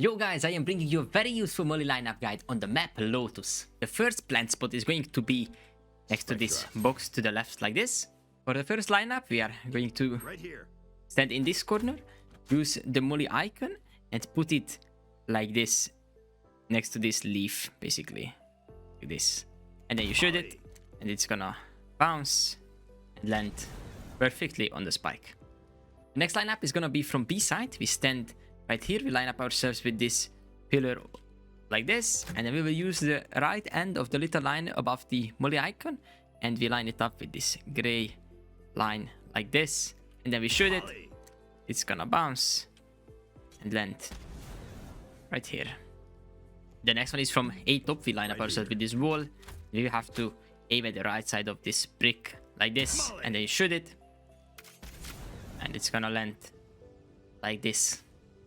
Yo guys, I am bringing you a very useful molly lineup guide on the map Lotus. The first plant spot is going to be next to this box to the left like this. For the first lineup, we are going to stand in this corner, use the molly icon and put it like this next to this leaf, basically. Like this. And then you shoot it and it's gonna bounce and land perfectly on the spike. The next lineup is gonna be from B side. We stand right here, we line up ourselves with this pillar like this, and then we will use the right end of the little line above the molly icon, and we line it up with this gray line like this, and then we shoot it. It's gonna bounce and land right here. The next one is from A top. We line up ourselves with this wall. We have to aim at the right side of this brick like this, and then you shoot it, and it's gonna land like this.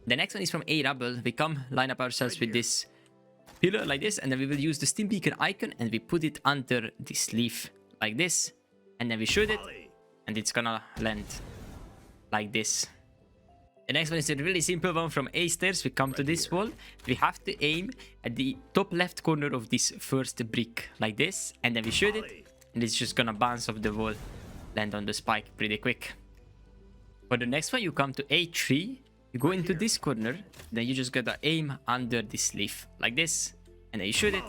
The next one is from A Rubble. We come line up ourselves with this pillar like this, and then we will use the steam beacon icon and we put it under this leaf like this, and then we shoot it and it's gonna land like this. The next one is a really simple one from A stairs. We come to this wall. We have to aim at the top left corner of this first brick like this, and then we shoot it and it's just gonna bounce off the wall, land on the spike pretty quick. For the next one, you come to A3. You go into this corner, then you just gotta aim under this leaf like this, and then you shoot it.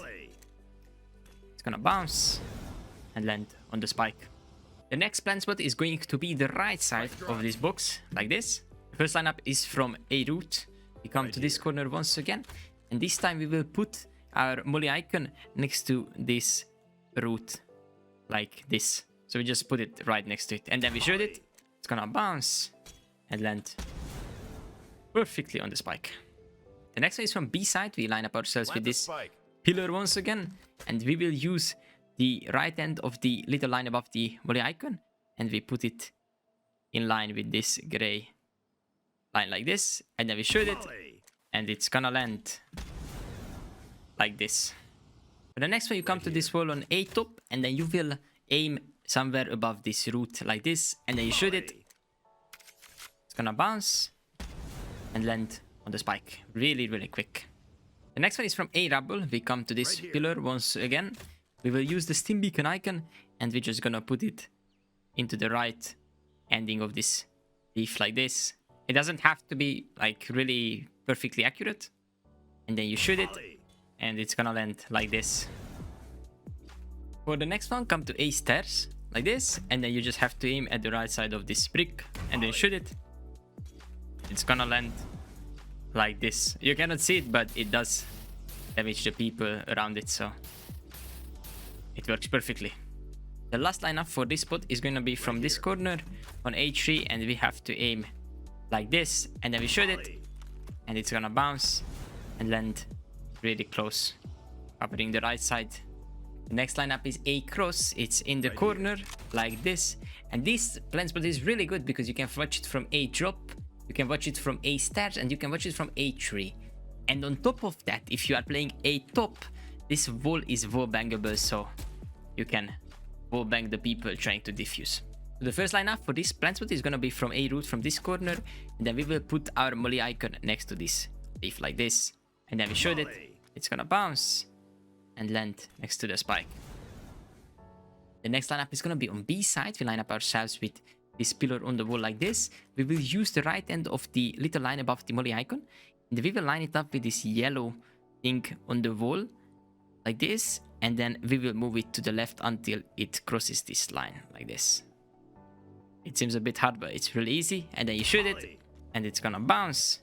It's gonna bounce and land on the spike. The next plant spot is going to be the right side of this box like this. The first lineup is from A root. We come to this corner once again, and this time we will put our molly icon next to this root like this. So we just put it right next to it, and then we shoot it. It's gonna bounce and land perfectly on the spike. The next one is from B side. We line up ourselves with this pillar once again, and we will use the right end of the little line above the molly icon, and we put it in line with this gray line like this, and then we shoot it and it's gonna land like this. For the next one, you come to this wall on A top, and then you will aim somewhere above this root like this, and then you shoot it. It's gonna bounce and land on the spike really quick. The next one is from A Rubble. We come to this pillar once again. We will use the steam beacon icon, and we're just gonna put it into the right ending of this leaf like this. It doesn't have to be like really perfectly accurate, and then you shoot it and it's gonna land like this. For the next one, come to A stairs like this, and then you just have to aim at the right side of this brick and then shoot it. It's gonna land like this. You cannot see it, but it does damage the people around it, so it works perfectly. The last lineup for this spot is gonna be from this corner on A3, and we have to aim like this, and then we shoot it and it's gonna bounce and land really close, covering the right side. The next lineup is A cross. It's in the corner like this, and this plant spot is really good because you can watch it from A drop, you can watch it from A stairs, and you can watch it from A3. And on top of that, if you are playing A top, this wall is wall bangable, so you can wall bang the people trying to defuse. So the first lineup for this plant spot is gonna be from A root from this corner, and then we will put our molly icon next to this leaf like this, and then we shoot it. It's gonna bounce and land next to the spike. The next lineup is gonna be on B side. We line up ourselves with this pillar on the wall like this. We will use the right end of the little line above the molly icon, and we will line it up with this yellow thing on the wall like this, and then we will move it to the left until it crosses this line like this. It seems a bit hard, but it's really easy, and then you shoot it and it's gonna bounce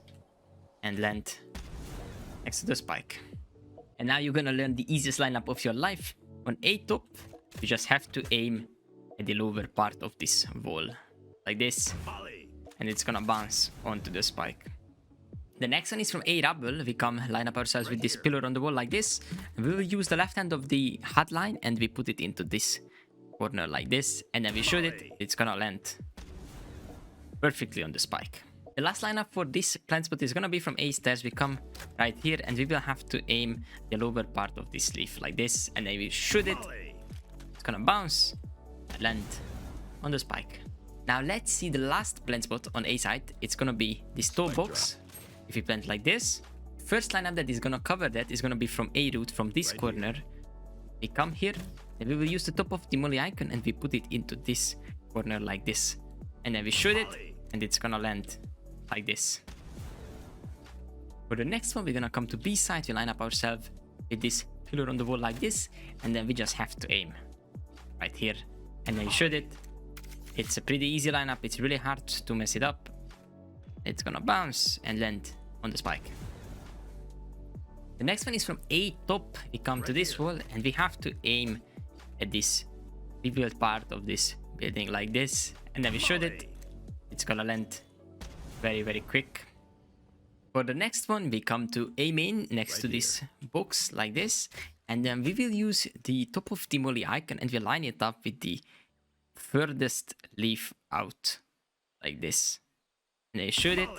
and land next to the spike. And now you're gonna learn the easiest lineup of your life. On A top, you just have to aim at the lower part of this wall like this, and it's gonna bounce onto the spike. The next one is from A Rubble. We come line up ourselves with this pillar on the wall like this, and we will use the left hand of the hot line and we put it into this corner like this, and then we shoot it. It's gonna land perfectly on the spike. The last lineup for this plant spot is gonna be from A stairs. We come right here, and we will have to aim the lower part of this leaf like this, and then we shoot it. It's gonna bounce and land on the spike. Now let's see the last plant spot on A side. It's gonna be this toe box. If we plant like this, first lineup that is gonna cover that is gonna be from A route, from this corner. We come here and we will use the top of the molly icon and we put it into this corner like this. And then we shoot it and it's gonna land like this. For the next one, we're gonna come to B side. We line up ourselves with this pillar on the wall like this, and then we just have to aim right here. And then you shoot it. It's a pretty easy lineup. It's really hard to mess it up. It's gonna bounce and land on the spike. The next one is from A top. We come to this wall and we have to aim at this revealed part of this building like this, and then we shoot it. It's gonna land very, very quick. For the next one, we come to A main next to this box like this, and then we will use the top of the molly icon and we line it up with the furthest leaf out like this. And then shoot it.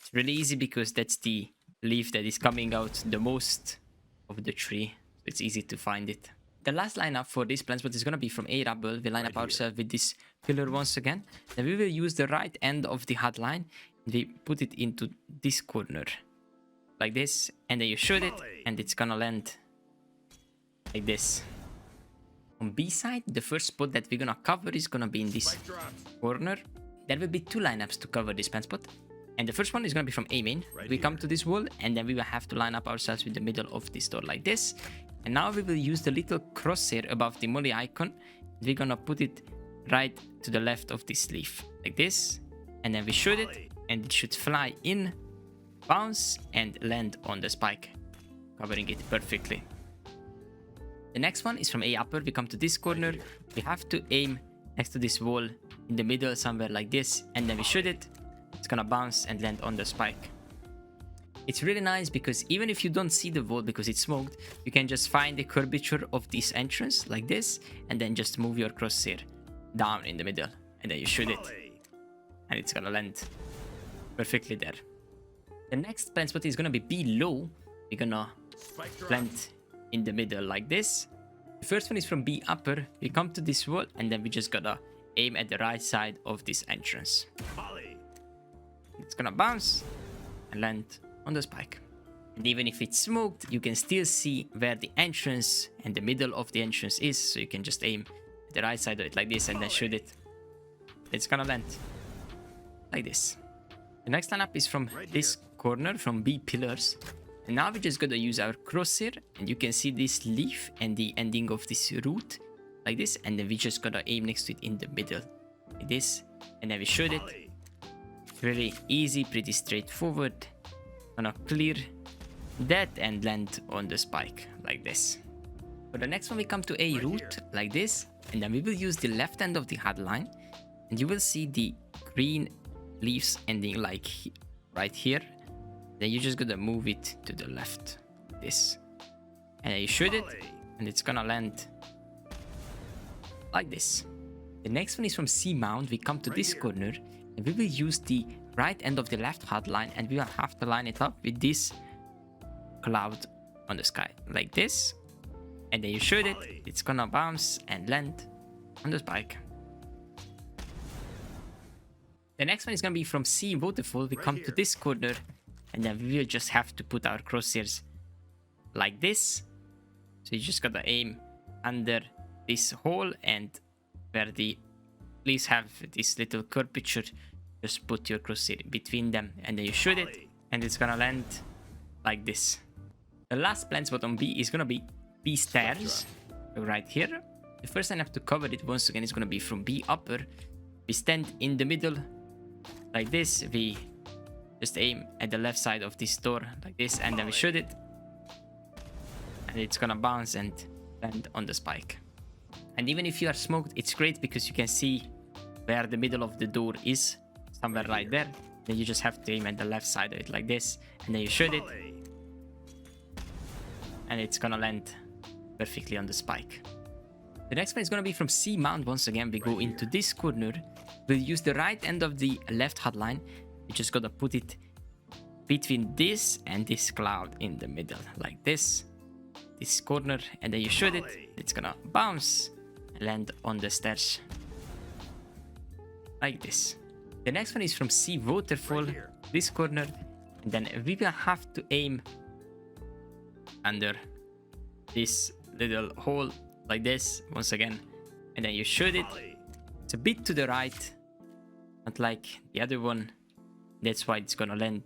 It's really easy because that's the leaf that is coming out the most of the tree. So it's easy to find it. The last lineup for this plan spot is going to be from A Rubble. We line up ourselves with this pillar once again. Then we will use the right end of the hot line. We put it into this corner like this, and then you shoot it and it's gonna land like this. On B side, the first spot that we're gonna cover is gonna be in this corner. There will be two lineups to cover this plan spot, and the first one is gonna be from A main. We come to this wall and then we will have to line up ourselves with the middle of this door like this. And now we will use the little crosshair above the molly icon. We're gonna put it right to the left of this leaf like this, and then we shoot it. And it should fly in, bounce, and land on the spike, covering it perfectly. The next one is from A upper. We come to this corner. We have to aim next to this wall in the middle, somewhere like this, and then we shoot it. It's gonna bounce and land on the spike. It's really nice because even if you don't see the wall because it's smoked, you can just find the curvature of this entrance like this, and then just move your crosshair down in the middle, and then you shoot it, and it's gonna land perfectly there. The next plan spot is gonna be below. We're gonna plant in the middle like this. The first one is from B upper. We come to this wall and then we just gotta aim at the right side of this entrance. It's gonna bounce and land on the spike. And even if it's smoked, you can still see where the entrance and the middle of the entrance is, so you can just aim at the right side of it like this and then shoot it. It's gonna land like this. The next lineup is from this corner, from B pillars. And now we're just gonna use our crosshair, and you can see this leaf and the ending of this root like this, and then we just gotta aim next to it in the middle like this, and then we shoot it. Really easy, pretty straightforward. Gonna clear that and land on the spike like this. For the next one, we come to A root like this, and then we will use the left end of the hard line, and you will see the green leaves ending like right here. Then you just gotta move it to the left, this, and then you shoot it, and it's gonna land like this. The next one is from C Mound. We come to this corner, and we will use the right end of the left hard line, and we will have to line it up with this cloud on the sky like this, and then you shoot it. It's gonna bounce and land on the spike. The next one is gonna be from C Waterfall. We come to this corner, and then we will just have to put our crosshairs like this. So you just gotta aim under this hole, and where the leaves have this little curvature, just put your crosshair between them, and then you shoot it, and it's gonna land like this. The last plan spot on B is gonna be B stairs, so right here. The first time I have to cover it once again is gonna be from B upper. We stand in the middle like this. We just aim at the left side of this door like this, and then we shoot it, and it's gonna bounce and land on the spike. And even if you are smoked, it's great because you can see where the middle of the door is, somewhere right there. Then you just have to aim at the left side of it like this, and then you shoot it, and it's gonna land perfectly on the spike. The next one is gonna be from C Mound. Once again, we go into this corner. We'll use the right end of the left hard line. We just gotta put it between this and this cloud in the middle, like this corner, and then you shoot it. It's gonna bounce and land on the stairs, like this. The next one is from C Waterfall. This corner, And then we will have to aim under this little hole like this once again. And then you shoot it. It's a bit to the right, not like the other one. That's why it's gonna land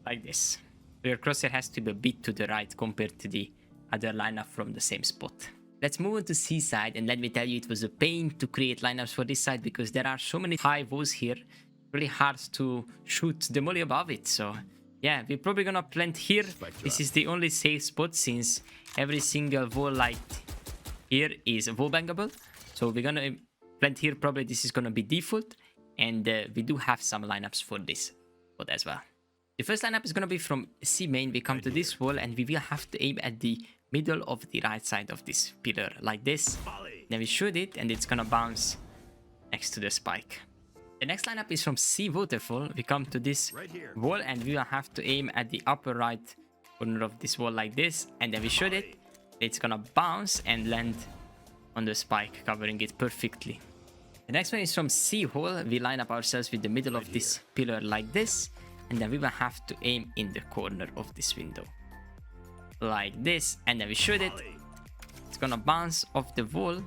like this. So your crosshair has to be a bit to the right compared to the other lineup from the same spot. Let's move on to C side, and let me tell you, it was a pain to create lineups for this side because there are so many high walls here. Really hard to shoot the molly above it. So yeah, we're probably gonna plant here. This is the only safe spot since every single wall like here is wall bangable. So we're gonna plant here. Probably this is gonna be default, and we do have some lineups for this spot as well. The first lineup is gonna be from C main. We come to this wall and we will have to aim at the middle of the right side of this pillar like this. Then we shoot it and it's gonna bounce next to the spike. The next lineup is from C Waterfall. We come to this wall and we will have to aim at the upper right corner of this wall like this, and then we shoot it. It's gonna bounce and land on the spike, covering it perfectly. The next one is from C hole. We line up ourselves with the middle of this pillar like this, and then we will have to aim in the corner of this window like this, and then we shoot it. It's gonna bounce off the wall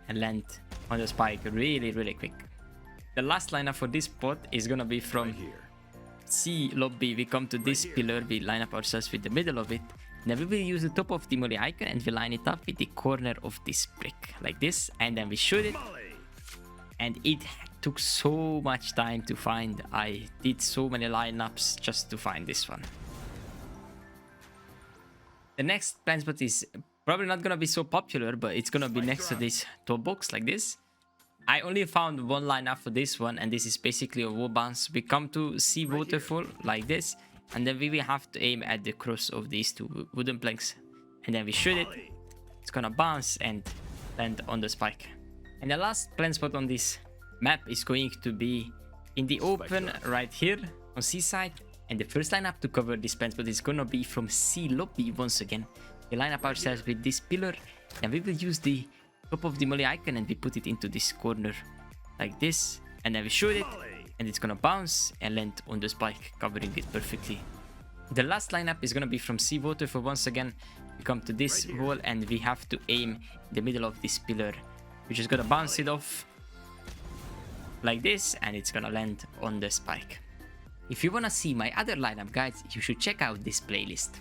and land on the spike really quick. The last lineup for this spot is gonna be from C lobby. We come to this pillar, we line up ourselves with the middle of it. Then we will use the top of the molly icon and we line it up with the corner of this brick like this, and then we shoot it. And it took so much time to find. I did so many lineups just to find this one. The next plant spot is probably not gonna be so popular, but it's gonna be next to this top box like this. I only found one lineup for this one, and this is basically a wall bounce. We come to C Waterfall like this, and then we will have to aim at the cross of these two wooden planks, and then we shoot it. It's gonna bounce and land on the spike. And the last plant spot on this map is going to be in the open right here on C side. And the first lineup to cover this plant spot is gonna be from C lobby once again. We line up ourselves with this pillar, and we will use the top of the molly icon and we put it into this corner like this, and then we shoot it and it's gonna bounce and land on the spike, covering it perfectly. The last lineup is gonna be from C Waterfall once again. We come to this wall and we have to aim in the middle of this pillar, which is gonna bounce it off like this, and it's gonna land on the spike. If you wanna see my other lineup guides, you should check out this playlist.